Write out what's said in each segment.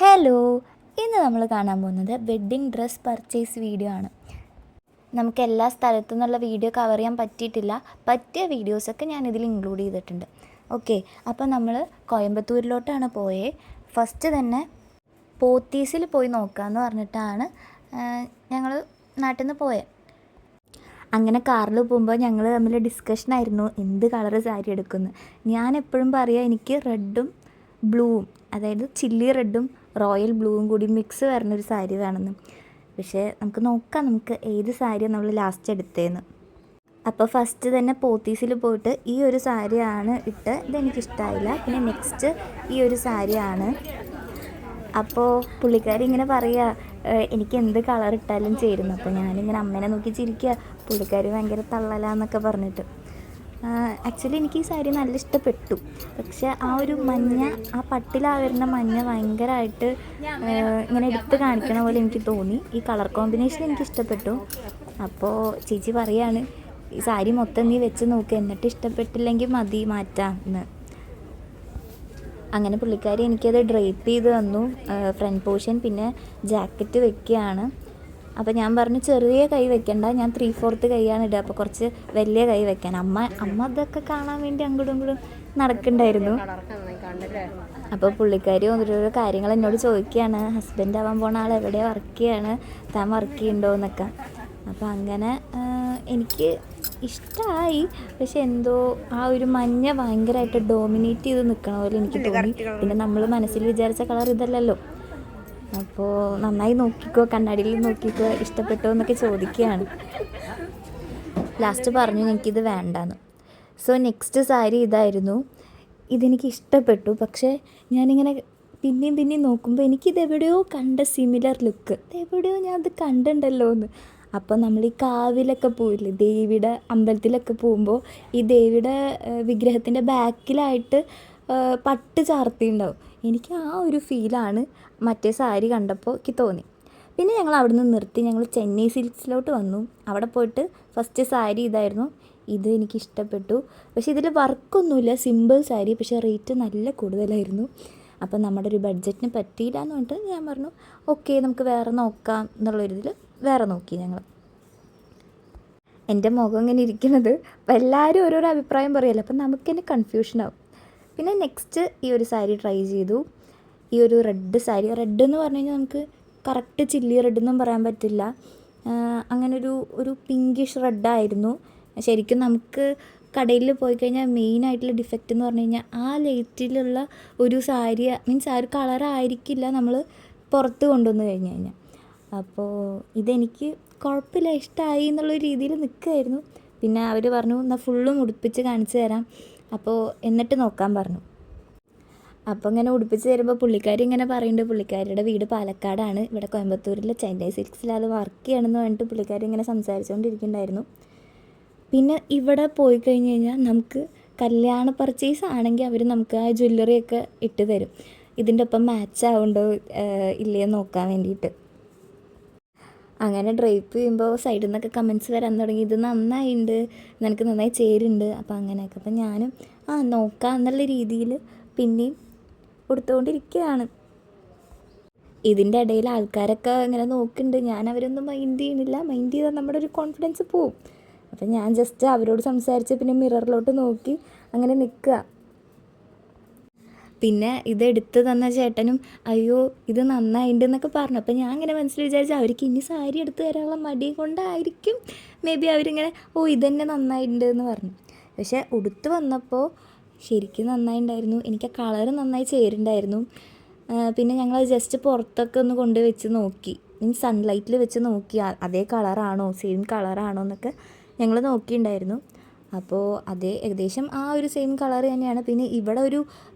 Hello, ഇന്ന് നമ്മൾ കാണാൻ പോകുന്നത് വെഡ്ഡിങ് ഡ്രസ്സ് പർച്ചേസ് വീഡിയോ ആണ്. നമുക്ക് എല്ലാ സ്ഥലത്തു നിന്നുള്ള വീഡിയോ കവർ ചെയ്യാൻ പറ്റിയിട്ടില്ല. പറ്റിയ വീഡിയോസൊക്കെ ഞാനിതിൽ ഇൻക്ലൂഡ് ചെയ്തിട്ടുണ്ട്. ഓക്കെ, അപ്പോൾ നമ്മൾ കോയമ്പത്തൂരിലോട്ടാണ് പോയത്. ഫസ്റ്റ് തന്നെ പോത്തീസിൽ പോയി നോക്കാമെന്ന് പറഞ്ഞിട്ടാണ് ഞങ്ങൾ നാട്ടിൽ നിന്ന് പോയത്. അങ്ങനെ കാറിൽ പോകുമ്പോൾ ഞങ്ങൾ തമ്മിൽ ഡിസ്കഷനായിരുന്നു എന്ത് കളറ് സാരി എടുക്കുമെന്ന്. ഞാൻ എപ്പോഴും പറയുക എനിക്ക് റെഡും ബ്ലൂവും, അതായത് ചില്ലി റെഡും റോയൽ ബ്ലൂവും കൂടി മിക്സ് വരുന്നൊരു സാരി വേണമെന്ന്. പക്ഷേ നമുക്ക് നോക്കാം നമുക്ക് ഏത് സാരിയാണ് നമ്മൾ ലാസ്റ്റ് എടുത്തതെന്ന്. അപ്പോൾ ഫസ്റ്റ് തന്നെ പോത്തീസിൽ പോയിട്ട് ഈ ഒരു സാരിയാണ് ഇട്ട്, ഇതെനിക്കിഷ്ടമായില്ല. പിന്നെ നെക്സ്റ്റ് ഈ ഒരു സാരിയാണ്. അപ്പോൾ പുള്ളിക്കാരി ഇങ്ങനെ പറയുക എനിക്ക് എന്ത് കളർ ഇട്ടാലും ചേരുന്നു. അപ്പോൾ ഞാനിങ്ങനെ അമ്മേനെ നോക്കി ചിരിക്കുക, പുള്ളിക്കാരി ഭയങ്കര തള്ളലാന്നൊക്കെ പറഞ്ഞിട്ട്. ആക്ച്വലി എനിക്ക് ഈ സാരി നല്ല ഇഷ്ടപ്പെട്ടു. പക്ഷെ ആ ഒരു മഞ്ഞ, ആ പട്ടിലാ വരുന്ന മഞ്ഞ ഭയങ്കരമായിട്ട് ഇങ്ങനെ എടുത്ത് കാണിക്കണ പോലെ എനിക്ക് തോന്നി. ഈ കളർ കോമ്പിനേഷൻ എനിക്ക് ഇഷ്ടപ്പെട്ടു. അപ്പോൾ ചേച്ചി പറയാണ് ഈ സാരി മൊത്തം നീ വെച്ച് നോക്ക്, എന്നിട്ട് ഇഷ്ടപ്പെട്ടില്ലെങ്കിൽ മതി മാറ്റാം എന്ന്. അങ്ങനെ പുള്ളിക്കാരി എനിക്കത് ഡ്രേപ്പ് ചെയ്ത് തന്നു, ഫ്രണ്ട് പോർഷൻ. പിന്നെ ജാക്കറ്റ് വെക്കുകയാണ്. അപ്പോൾ ഞാൻ പറഞ്ഞു ചെറിയ കൈ വെക്കണ്ട, ഞാൻ 3/4 കൈയാണ് ഇടുക, അപ്പോൾ കുറച്ച് വലിയ കൈ വെക്കാൻ. അമ്മ അതൊക്കെ കാണാൻ വേണ്ടി അങ്ങോട്ടും ഇങ്ങോട്ടും നടക്കണ്ടായിരുന്നു. അപ്പോൾ പുള്ളിക്കാരി ഓരോരോ കാര്യങ്ങൾ എന്നോട് ചോദിക്കുകയാണ്, ഹസ്ബൻഡ് ആവാൻ പോണ ആൾ എവിടെ വർക്ക് ചെയ്യാണ്, താൻ വർക്ക് ചെയ്യുന്നുണ്ടോ എന്നൊക്കെ. അപ്പോൾ അങ്ങനെ എനിക്ക് ഇഷ്ടമായി. പക്ഷെ എന്തോ ആ ഒരു മഞ്ഞ ഭയങ്കരമായിട്ട് ഡോമിനേറ്റ് ചെയ്ത് നിൽക്കണ പോലെ എനിക്ക് തോന്നി. പിന്നെ നമ്മൾ മനസ്സിൽ വിചാരിച്ച കളർ ഇതല്ലല്ലോ. അപ്പോൾ നന്നായി നോക്കിക്കോ, കണ്ണാടിയിൽ നോക്കിക്കോ, ഇഷ്ടപ്പെട്ടോ എന്നൊക്കെ ചോദിക്കുകയാണ്. ലാസ്റ്റ് പറഞ്ഞു എനിക്കിത് വേണ്ടാന്ന്. സോ നെക്സ്റ്റ് സാരി ഇതായിരുന്നു. ഇതെനിക്ക് ഇഷ്ടപ്പെട്ടു. പക്ഷേ ഞാനിങ്ങനെ പിന്നെയും നോക്കുമ്പോൾ എനിക്കിതെവിടെയോ കണ്ട സിമിലർ ലുക്ക്, ഇതെവിടെയോ ഞാൻ അത് കണ്ടിട്ടുണ്ടല്ലോ എന്ന്. അപ്പോൾ നമ്മൾ ഈ കാവിലൊക്കെ പോയില്ലേ, ദേവിയുടെ അമ്പലത്തിലൊക്കെ പോകുമ്പോൾ ഈ ദേവിയുടെ വിഗ്രഹത്തിൻ്റെ ബാക്കിലായിട്ട് പട്ട് ചാർത്തിയുണ്ടാവും. എനിക്ക് ആ ഒരു ഫീലാണ് മറ്റേ സാരി കണ്ടപ്പോൾ എനിക്ക് തോന്നി. പിന്നെ ഞങ്ങൾ അവിടെ നിന്ന് നിർത്തി, ഞങ്ങൾ ചെന്നൈ സിൽക്സിലോട്ട് വന്നു. അവിടെ പോയിട്ട് ഫസ്റ്റ് സാരി ഇതായിരുന്നു. ഇത് എനിക്ക് ഇഷ്ടപ്പെട്ടു. പക്ഷേ ഇതിൽ വർക്കൊന്നുമില്ല, സിമ്പിൾ സാരി. പക്ഷേ റേറ്റ് നല്ല കൂടുതലായിരുന്നു. അപ്പോൾ നമ്മുടെ ഒരു ബഡ്ജറ്റിന് പറ്റിയില്ല എന്ന് പറഞ്ഞിട്ട് ഞാൻ പറഞ്ഞു ഓക്കെ നമുക്ക് വേറെ നോക്കാം എന്നുള്ളൊരിതിൽ വേറെ നോക്കി ഞങ്ങൾ. എൻ്റെ മുഖം ഇങ്ങനെ ഇരിക്കുന്നത്, അപ്പോൾ എല്ലാവരും ഓരോരോ അഭിപ്രായം പറയുമല്ലോ, അപ്പം നമുക്ക് തന്നെ കൺഫ്യൂഷനാവും. പിന്നെ നെക്സ്റ്റ് ഈ ഒരു സാരി ട്രൈ ചെയ്തു. ഈ ഒരു റെഡ് സാരി, റെഡ് എന്ന് പറഞ്ഞു കഴിഞ്ഞാൽ നമുക്ക് കറക്റ്റ് ചില്ലി റെഡ് എന്നും പറയാൻ പറ്റില്ല, അങ്ങനെ ഒരു പിങ്കിഷ് റെഡായിരുന്നു. ശരിക്കും നമുക്ക് കടയിൽ പോയി കഴിഞ്ഞാൽ മെയിനായിട്ടുള്ള ഡിഫക്റ്റ് എന്ന് പറഞ്ഞു കഴിഞ്ഞാൽ ആ ലൈറ്റിലുള്ള ഒരു സാരി, മീൻസ് ആ ഒരു കളറായിരിക്കില്ല നമ്മൾ പുറത്ത് കൊണ്ടുവന്ന് കഴിഞ്ഞ് കഴിഞ്ഞാൽ. അപ്പോൾ ഇതെനിക്ക് കുഴപ്പമില്ല, ഇഷ്ടമായി എന്നുള്ള രീതിയിൽ നിൽക്കുമായിരുന്നു. പിന്നെ അവർ പറഞ്ഞു എന്നാൽ ഫുള്ളും ഉടുപ്പിച്ച് കാണിച്ചു തരാം, അപ്പോൾ എന്നിട്ട് നോക്കാൻ പറഞ്ഞു. അപ്പോൾ ഇങ്ങനെ ഉടുപ്പിച്ച് തരുമ്പോൾ പുള്ളിക്കാരി ഇങ്ങനെ പറയുന്നുണ്ട്, പുള്ളിക്കാരിയുടെ വീട് പാലക്കാടാണ്, ഇവിടെ കോയമ്പത്തൂരിൽ ചെന്നൈ സിൽക്സിൽ അത് വർക്ക് ചെയ്യണമെന്ന് പറഞ്ഞിട്ട് പുള്ളിക്കാരി ഇങ്ങനെ സംസാരിച്ചുകൊണ്ടിരിക്കുന്നുണ്ടായിരുന്നു. പിന്നെ ഇവിടെ പോയി കഴിഞ്ഞ് കഴിഞ്ഞാൽ നമുക്ക് കല്യാണ പർച്ചേസ് ആണെങ്കിൽ അവർ നമുക്ക് ആ ജ്വല്ലറിയൊക്കെ ഇട്ട് തരും, ഇതിൻ്റെ ഒപ്പം മാച്ച് ആവുന്നുണ്ടോ ഇല്ലയോ നോക്കാൻ വേണ്ടിയിട്ട്. അങ്ങനെ ഡ്രൈപ്പ് ചെയ്യുമ്പോൾ സൈഡിൽ നിന്നൊക്കെ കമൻറ്റ്സ് വരാൻ തുടങ്ങി, ഇത് നന്നായിട്ടുണ്ട്, നിനക്ക് നന്നായി ചേരുന്നുണ്ട്, അപ്പോൾ അങ്ങനെയൊക്കെ. അപ്പം ഞാനും നോക്കാം എന്നുള്ള രീതിയിൽ പിന്നെയും കൊടുത്തുകൊണ്ടിരിക്കുകയാണ്. ഇതിൻ്റെ ഇടയിൽ ആൾക്കാരൊക്കെ ഇങ്ങനെ നോക്കുന്നുണ്ട്, ഞാൻ അവരൊന്നും മൈൻഡ് ചെയ്യണില്ല. മൈൻഡ് ചെയ്താൽ നമ്മുടെ ഒരു കോൺഫിഡൻസ് പോവും. അപ്പം ഞാൻ ജസ്റ്റ് അവരോട് സംസാരിച്ച് പിന്നെ മിററിലോട്ട് നോക്കി അങ്ങനെ നിൽക്കുക. പിന്നെ ഇതെടുത്ത് തന്ന ചേട്ടനും അയ്യോ ഇത് നന്നായിട്ടുണ്ട് എന്നൊക്കെ പറഞ്ഞു. അപ്പം ഞാൻ ഇങ്ങനെ മനസ്സിൽ വിചാരിച്ചു അവർക്ക് ഇനി സാരി എടുത്ത് തരാനുള്ള മടി കൊണ്ടായിരിക്കും മേ ബി അവരിങ്ങനെ ഇതന്നെ നന്നായിട്ടുണ്ട് എന്ന് പറഞ്ഞു. പക്ഷേ ഉടുത്ത് വന്നപ്പോൾ ശരിക്കും നന്നായിട്ടുണ്ടായിരുന്നു. എനിക്ക് ആ കളറ് നന്നായി ചേരുന്നുണ്ടായിരുന്നു. പിന്നെ ഞങ്ങൾ ജസ്റ്റ് പുറത്തൊക്കെ ഒന്ന് കൊണ്ട് വെച്ച് നോക്കി, മീൻസ് സൺലൈറ്റിൽ വെച്ച് നോക്കി അതേ കളറാണോ സെയിം കളറാണോ എന്നൊക്കെ ഞങ്ങൾ നോക്കിയിട്ടുണ്ടായിരുന്നു. അപ്പോൾ അതേ ഏകദേശം ആ ഒരു സെയിം കളർ തന്നെയാണ്. പിന്നെ ഇവിടെ ഒരു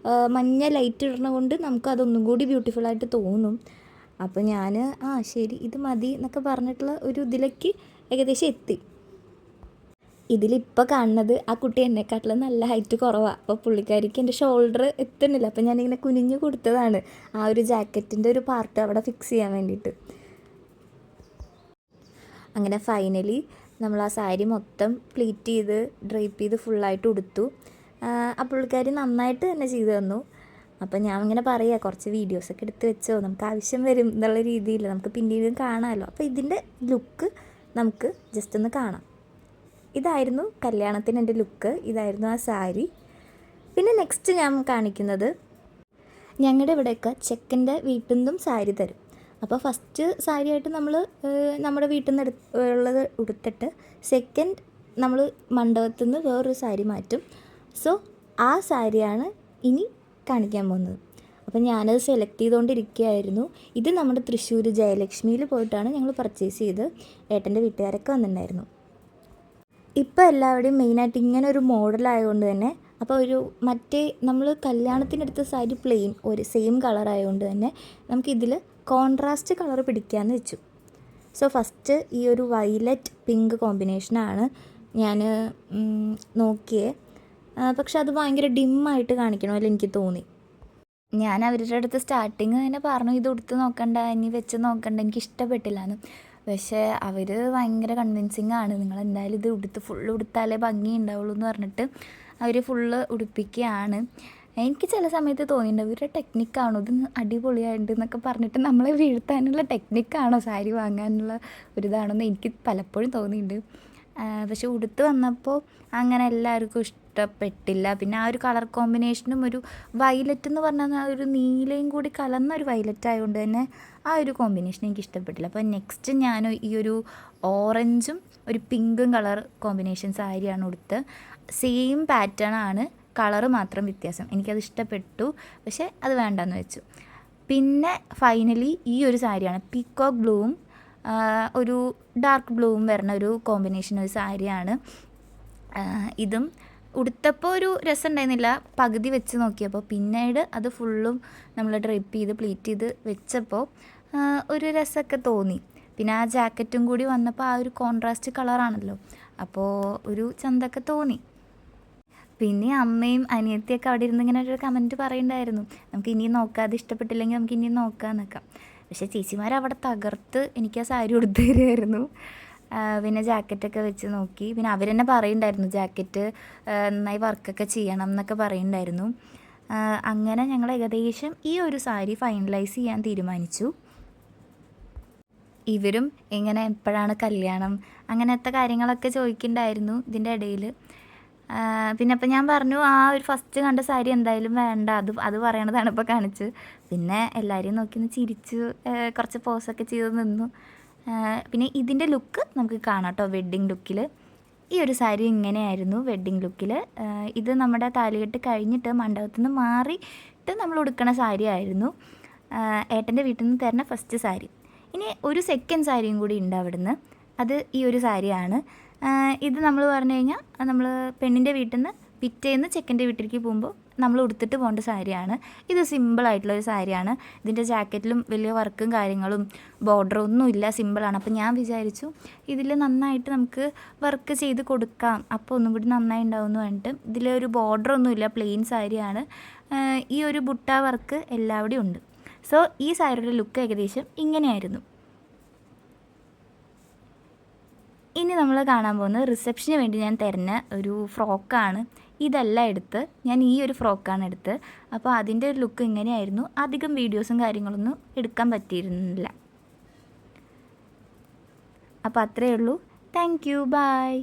മഞ്ഞ ലൈറ്റ് ഇടണ കൊണ്ട് നമുക്ക് അതൊന്നും കൂടി ബ്യൂട്ടിഫുള്ളായിട്ട് തോന്നും. അപ്പോൾ ഞാൻ ശരി ഇത് മതി എന്നൊക്കെ പറഞ്ഞിട്ടുള്ള ഒരു ഇതിലേക്ക് ഏകദേശം എത്തി. ഇതിലിപ്പോൾ കാണുന്നത് ആ കുട്ടി എന്നെക്കാട്ടിലും നല്ല ഹൈറ്റ് കുറവാണ്. അപ്പോൾ പുള്ളിക്കാരിക്ക് എൻ്റെ ഷോൾഡർ എത്തുന്നില്ല. അപ്പോൾ ഞാനിങ്ങനെ കുനിഞ്ഞു കൊടുത്തതാണ് ആ ഒരു ജാക്കറ്റിൻ്റെ ഒരു പാർട്ട് അവിടെ ഫിക്സ് ചെയ്യാൻ വേണ്ടിയിട്ട്. അങ്ങനെ ഫൈനലി നമ്മൾ ആ സാരി മൊത്തം പ്ലീറ്റ് ചെയ്ത് ഡ്രൈപ്പ് ചെയ്ത് ഫുള്ളായിട്ട് ഉടുത്തു. ആ പുള്ളിക്കാരി നന്നായിട്ട് തന്നെ ചെയ്തു തന്നു. അപ്പോൾ ഞാൻ ഇങ്ങനെ പറയുക കുറച്ച് വീഡിയോസൊക്കെ എടുത്ത് വെച്ചോ, നമുക്ക് ആവശ്യം വരും എന്നുള്ള രീതിയിൽ നമുക്ക് പിന്നീട് കാണാമല്ലോ. അപ്പോൾ ഇതിൻ്റെ ലുക്ക് നമുക്ക് ജസ്റ്റ് ഒന്ന് കാണാം. ഇതായിരുന്നു കല്യാണത്തിന് എൻ്റെ ലുക്ക്, ഇതായിരുന്നു ആ സാരി. പിന്നെ നെക്സ്റ്റ് ഞാൻ കാണിക്കുന്നത്, ഞങ്ങളുടെ ഇവിടെയൊക്കെ ചെക്കൻ്റെ വീട്ടിൽ നിന്നും സാരി തരും. അപ്പോൾ ഫസ്റ്റ് സാരിയായിട്ട് നമ്മൾ നമ്മുടെ വീട്ടിൽ നിന്ന് ഉള്ളത് ഉടുത്തിട്ട് സെക്കൻഡ് നമ്മൾ മണ്ഡപത്തിൽ നിന്ന് വേറൊരു സാരി മാറ്റും. സോ ആ സാരിയാണ് ഇനി കാണിക്കാൻ പോകുന്നത്. അപ്പം ഞാനത് സെലക്ട് ചെയ്തുകൊണ്ടിരിക്കുകയായിരുന്നു. ഇത് നമ്മുടെ തൃശ്ശൂർ ജയലക്ഷ്മിയിൽ പോയിട്ടാണ് ഞങ്ങൾ പർച്ചേസ് ചെയ്ത്. ഏട്ടൻ്റെ വീട്ടുകാരൊക്കെ വന്നിട്ടുണ്ടായിരുന്നു. ഇപ്പോൾ എല്ലാവരുടെയും മെയിനായിട്ട് ഇങ്ങനെ ഒരു മോഡലായതുകൊണ്ട് തന്നെ, അപ്പോൾ ഒരു മറ്റേ നമ്മൾ കല്യാണത്തിനെടുത്ത സാരി പ്ലെയിൻ ഒരു സെയിം കളറായതുകൊണ്ട് തന്നെ നമുക്കിതിൽ കോൺട്രാസ്റ്റ് കളർ പിടിക്കാമെന്ന് വെച്ചു. സോ ഫസ്റ്റ് ഈ ഒരു വയലറ്റ് പിങ്ക് കോമ്പിനേഷനാണ് ഞാൻ നോക്കിയേ. പക്ഷെ അത് ഭയങ്കര ഡിമ്മായിട്ട് കാണിക്കണമല്ലോ എനിക്ക് തോന്നി. ഞാൻ അവരുടെ അടുത്ത് സ്റ്റാർട്ടിങ് തന്നെ പറഞ്ഞു ഇത് ഉടുത്ത് നോക്കണ്ട, ഇനി വെച്ച് നോക്കണ്ട, എനിക്ക് ഇഷ്ടപ്പെട്ടില്ല എന്ന്. പക്ഷേ അവർ ഭയങ്കര കൺവിൻസിങ് ആണ്, നിങ്ങൾ എന്തായാലും ഇത് ഫുള്ള് ഉടുത്താലേ ഭംഗി ഉണ്ടാവുള്ളൂ എന്ന് പറഞ്ഞിട്ട് അവർ ഫുള്ള് ഉടുപ്പിക്കുകയാണ്. എനിക്ക് ചില സമയത്ത് തോന്നിയിട്ടുണ്ട് ഇവരുടെ ടെക്നിക്കാണോ ഇത് അടിപൊളിയായിട്ട് എന്നൊക്കെ പറഞ്ഞിട്ട് നമ്മളെ വീഴ്ത്താനുള്ള ടെക്നിക്കാണോ സാരി വാങ്ങാനുള്ള ഒരിതാണെന്ന് എനിക്ക് പലപ്പോഴും തോന്നിയിട്ടുണ്ട്. പക്ഷെ ഉടുത്ത് വന്നപ്പോൾ അങ്ങനെ എല്ലാവർക്കും ഇഷ്ടപ്പെട്ടില്ല. പിന്നെ ആ ഒരു കളർ കോമ്പിനേഷനും ഒരു വയലറ്റ് എന്ന് പറഞ്ഞാൽ ആ ഒരു നീലയും കൂടി കലർന്ന ഒരു വയലറ്റ് ആയതുകൊണ്ട് തന്നെ ആ ഒരു കോമ്പിനേഷൻ എനിക്ക് ഇഷ്ടപ്പെട്ടില്ല. അപ്പോൾ നെക്സ്റ്റ് ഞാൻ ഈ ഒരു ഓറഞ്ചും ഒരു പിങ്കും കളർ കോമ്പിനേഷൻ സാരിയാണ് ഉടുത്ത്. സെയിം പാറ്റേൺ ആണ്, കളറ് മാത്രം വ്യത്യാസം. എനിക്കത് ഇഷ്ടപ്പെട്ടു, പക്ഷേ അത് വേണ്ടെന്ന് വെച്ചു. പിന്നെ ഫൈനലി ഈ ഒരു സാരിയാണ് പീക്കോക്ക് ബ്ലൂവും ഒരു ഡാർക്ക് ബ്ലൂവും വരുന്ന ഒരു കോമ്പിനേഷൻ ഒരു സാരിയാണ്. ഇതും ഉടുത്തപ്പോൾ ഒരു രസം ഉണ്ടായിരുന്നില്ല, പകുതി വെച്ച് നോക്കിയപ്പോൾ. പിന്നീട് അത് ഫുള്ളും നമ്മൾ ഡ്രൈപ്പ് ചെയ്ത് പ്ലീറ്റ് ചെയ്ത് വെച്ചപ്പോൾ ഒരു രസമൊക്കെ തോന്നി. പിന്നെ ആ ജാക്കറ്റും കൂടി വന്നപ്പോൾ ആ ഒരു കോൺട്രാസ്റ്റ് കളറാണല്ലോ, അപ്പോൾ ഒരു ചന്തമൊക്കെ തോന്നി. പിന്നെ അമ്മയും അനിയത്തിയൊക്കെ അവിടെ ഇരുന്ന് ഇങ്ങനെ ഒരു കമൻറ്റ് പറയുന്നുണ്ടായിരുന്നു, നമുക്ക് ഇനിയും നോക്കാം, അത് ഇഷ്ടപ്പെട്ടില്ലെങ്കിൽ നമുക്ക് ഇനിയും നോക്കാമെന്നൊക്കെ. പക്ഷേ ചേച്ചിമാർ അവിടെ തകർത്ത് എനിക്ക് ആ സാരി ഉടുത്ത് തരുമായിരുന്നു. പിന്നെ ജാക്കറ്റൊക്കെ വെച്ച് നോക്കി. പിന്നെ അവർ തന്നെ പറയുന്നുണ്ടായിരുന്നു ജാക്കറ്റ് നന്നായി വർക്കൊക്കെ ചെയ്യണം എന്നൊക്കെ പറയുന്നുണ്ടായിരുന്നു. അങ്ങനെ ഞങ്ങൾ ഏകദേശം ഈ ഒരു സാരി ഫൈനലൈസ് ചെയ്യാൻ തീരുമാനിച്ചു. ഇവരും എങ്ങനെ എപ്പോഴാണ് കല്യാണം അങ്ങനത്തെ കാര്യങ്ങളൊക്കെ ചോദിക്കുന്നുണ്ടായിരുന്നു ഇതിൻ്റെ ഇടയിൽ. പിന്നെ അപ്പം ഞാൻ പറഞ്ഞു ആ ഒരു ഫസ്റ്റ് കണ്ട സാരി എന്തായാലും വേണ്ട, അത് പറയണതാണ് ഇപ്പോൾ കാണിച്ച്. പിന്നെ എല്ലാവരെയും നോക്കി ഒന്ന് ചിരിച്ചു, കുറച്ച് പോസൊക്കെ ചെയ്ത് നിന്നു. പിന്നെ ഇതിൻ്റെ ലുക്ക് നമുക്ക് കാണാം കേട്ടോ. വെഡ്ഡിങ് ലുക്കിൽ ഈ ഒരു സാരി ഇങ്ങനെയായിരുന്നു വെഡ്ഡിങ് ലുക്കിൽ. ഇത് നമ്മുടെ താലികെട്ട് കഴിഞ്ഞിട്ട് മണ്ഡപത്തിൽ നിന്ന് മാറിയിട്ട് നമ്മൾ ഉടുക്കണ സാരി ആയിരുന്നു. ഏട്ടൻ്റെ വീട്ടിൽ നിന്ന് തരുന്ന ഫസ്റ്റ് സാരി. ഇനി ഒരു സെക്കൻഡ് സാരിയും കൂടി ഉണ്ട് അവിടുന്ന്, അത് ഈ ഒരു സാരിയാണ്. ഇത് നമ്മൾ പറഞ്ഞു കഴിഞ്ഞാൽ നമ്മൾ പെണ്ണിൻ്റെ വീട്ടിൽ നിന്ന് പിറ്റേന്ന് ചെക്കൻ്റെ വീട്ടിലേക്ക് പോകുമ്പോൾ നമ്മൾ ഉടുത്തിട്ട് പോകേണ്ട സാരിയാണ്. ഇത് സിമ്പിളായിട്ടുള്ളൊരു സാരിയാണ്. ഇതിൻ്റെ ജാക്കറ്റിലും വലിയ വർക്കും കാര്യങ്ങളും ബോർഡറും ഒന്നുമില്ല, സിമ്പിളാണ്. അപ്പോൾ ഞാൻ വിചാരിച്ചു ഇതിൽ നന്നായിട്ട് നമുക്ക് വർക്ക് ചെയ്ത് കൊടുക്കാം, അപ്പോൾ ഒന്നും കൂടി നന്നായി ഉണ്ടാവുമെന്ന് പറഞ്ഞിട്ട്. ഇതിലൊരു ബോർഡറൊന്നുമില്ല, പ്ലെയിൻ സാരിയാണ്. ഈ ഒരു ബുട്ട വർക്ക് എല്ലാവിടെയും ഉണ്ട്. സോ ഈ സാരിയുടെ ലുക്ക് ഏകദേശം ഇങ്ങനെയായിരുന്നു. ഇനി നമ്മൾ കാണാൻ പോകുന്നത് റിസപ്ഷന് വേണ്ടി ഞാൻ തരുന്ന ഒരു ഫ്രോക്കാണ്. ഇതല്ല എടുത്ത്, ഞാൻ ഈ ഒരു ഫ്രോക്കാണ് എടുത്ത്. അപ്പോൾ അതിൻ്റെ ഒരു ലുക്ക് ഇങ്ങനെയായിരുന്നു. അധികം വീഡിയോസും കാര്യങ്ങളൊന്നും എടുക്കാൻ പറ്റിയിരുന്നില്ല. അപ്പോൾ അത്രയേ ഉള്ളൂ. Thank you, by.